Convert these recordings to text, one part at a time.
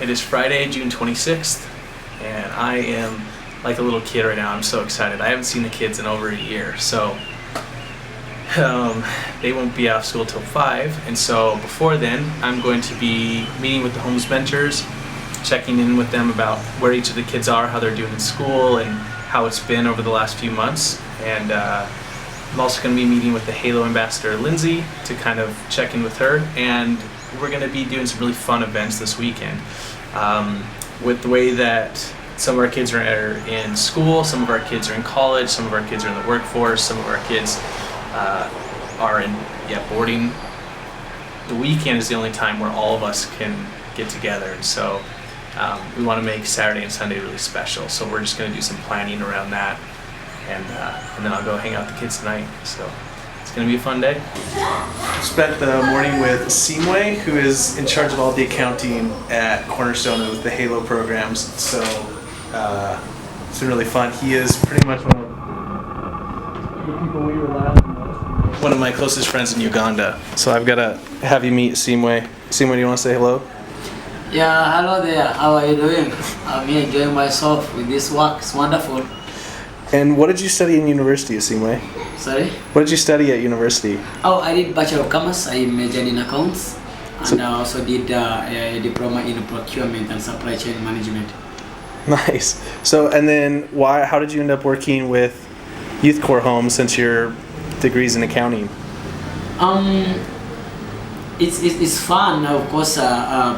It is Friday, June 26th, and I am like a little kid right now. I'm so excited. I haven't seen the kids in over a year, so they won't be off school till 5, and so before then I'm going to be meeting with the homes mentors, checking in with them about where each of the kids are, how they're doing in school, and how it's been over the last few months. And I'm also going to be meeting with the Halo ambassador Lindsay to kind of check in with her, and we're going to be doing some really fun events this weekend. With the way that some of our kids are in school, some of our kids are in college, some of our kids are in the workforce, some of our kids are in boarding. The weekend is the only time where all of us can get together, and so we want to make Saturday and Sunday really special. So we're just going to do some planning around that, and then I'll go hang out with the kids tonight. So it's going to be a fun day. Spent the morning with Simwe, who is in charge of all the accounting at Cornerstone with the Halo programs. So it's been really fun. He is pretty much one of the people we rely on the most. One of my closest friends in Uganda. So I've got to have you meet Simwe. Simwe, do you want to say hello? Yeah, hello there. How are you doing? I'm here enjoying myself with this work. It's wonderful. And what did you study in university, Simwe? Sorry? What did you study at university? Oh, I did Bachelor of Commerce. I majored in accounts. And I also did a diploma in procurement and supply chain management. Nice. So, and then how did you end up working with Youth Corps Homes since your degree's in accounting? It's fun. Of course, I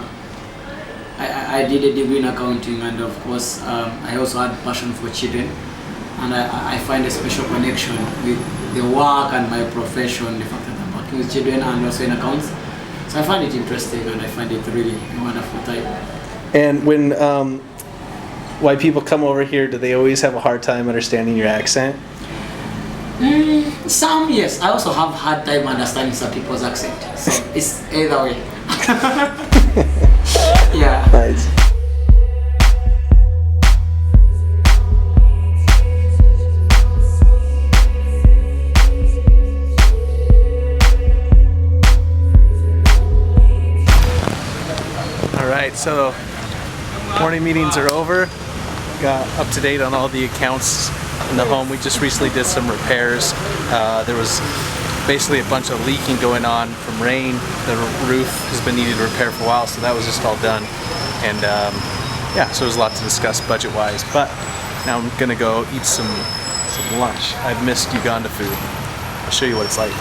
did a degree in accounting, and of course, I also had passion for children. And I find a special connection with the work and my profession, the fact that I'm working with children and also in accounts. So I find it interesting, and I find it really a wonderful time. And when why people come over here, do they always have a hard time understanding your accent? Some, yes. I also have hard time understanding some people's accent. So it's either way. Yeah. Nice. Alright, so morning meetings are over. Got up to date on all the accounts in the home. We just recently did some repairs. There was basically a bunch of leaking going on from rain. The roof has been needed to repair for a while, so that was just all done. And so there's a lot to discuss budget-wise. But now I'm gonna go eat some lunch. I've missed Uganda food. I'll show you what it's like.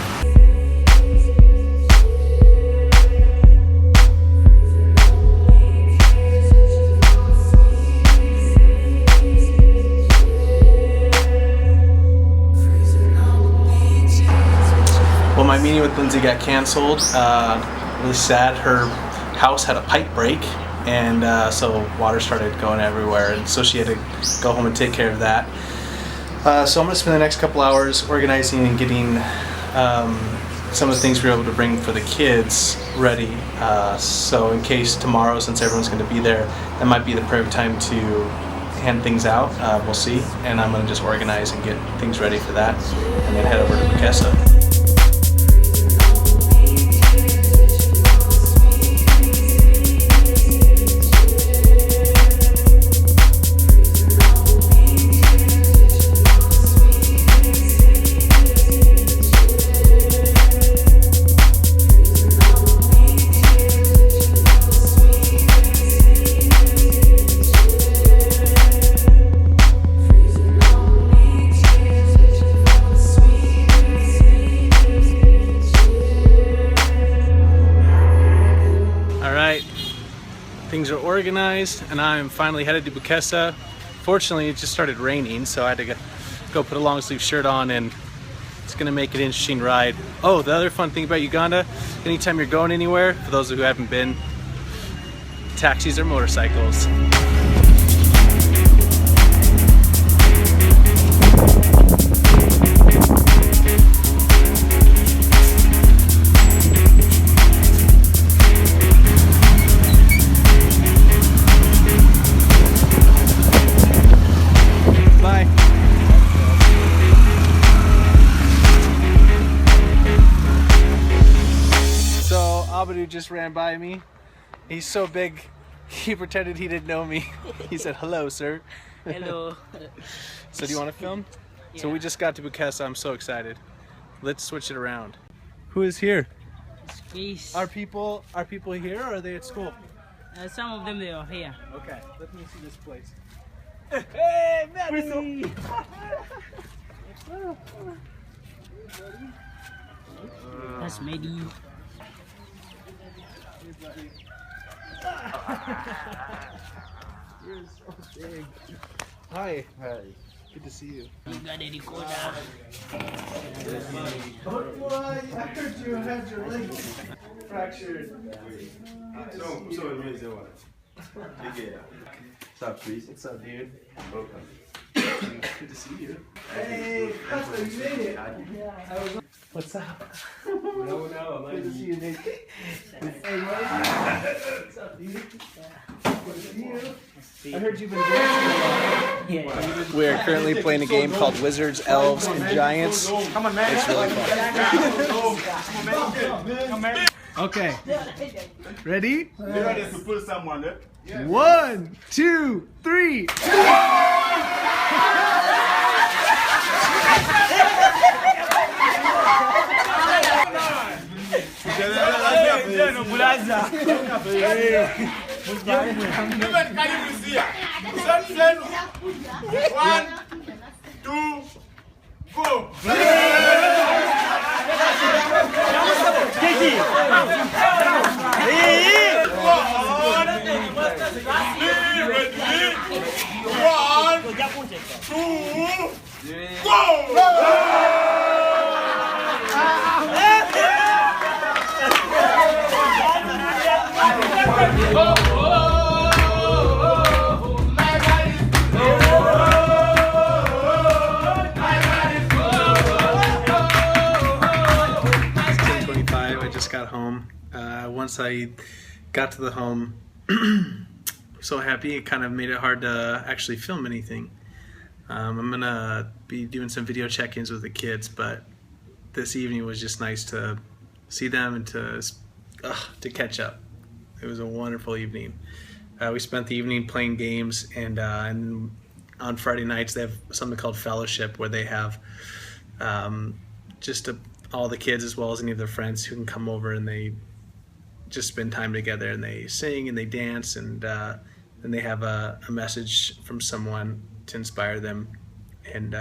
Well, my meeting with Lindsay got canceled. Really sad. Her house had a pipe break, and so water started going everywhere, and so she had to go home and take care of that. So I'm going to spend the next couple hours organizing and getting some of the things we were able to bring for the kids ready. So in case tomorrow, since everyone's going to be there, that might be the perfect time to hand things out. We'll see. And I'm going to just organize and get things ready for that, and then head over to Bukessa. Things are organized, and I'm finally headed to Bukessa. Fortunately, it just started raining, so I had to go put a long sleeve shirt on, and it's gonna make it an interesting ride. Oh, the other fun thing about Uganda, anytime you're going anywhere, for those who haven't been, taxis or motorcycles. Just ran by me. He's so big He pretended he didn't know me. He said, hello, sir. Hello. So do you want to film? Yeah. So we just got to Bukessa. I'm so excited. Let's switch it around. Who is here? Please. Are people here or are they at school? Some of them they are here. Okay, let me see this place. Hey, Maddie! That's Medi. You're so big. Hi. Hi. Good to see you. You got a recorder. Oh boy, I heard you had your leg fractured. So amazing one. What's up, please? What's up, dude? Welcome. Good to see you. Hey, Papa, you made it. What's up? No, Good to see you, Nick. Hey, Mike. What's up, dude? Good to see you. I heard you've been dancing a lot. We are currently playing a game called Wizards, Elves, and Giants. Come on, man. It's really fun. Okay. Ready? You ready to put someone there? 1, 2, 3. One, two, go! I just got home. Once I got to the home, so happy, it kind of made it hard to actually film anything. I'm gonna be doing some video check-ins with the kids, but this evening was just nice to see them and to catch up. It was a wonderful evening. We spent the evening playing games, and on Friday nights they have something called Fellowship, where they have all the kids as well as any of their friends who can come over, and they just spend time together, and they sing and they dance, and then they have a message from someone to inspire them. And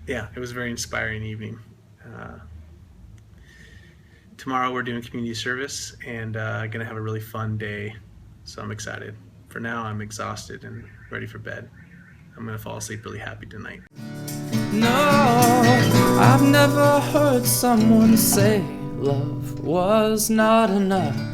yeah, it was a very inspiring evening. Tomorrow we're doing community service and gonna have a really fun day, so I'm excited. For now, I'm exhausted and ready for bed. I'm gonna fall asleep really happy tonight. No, I've never heard someone say love was not enough.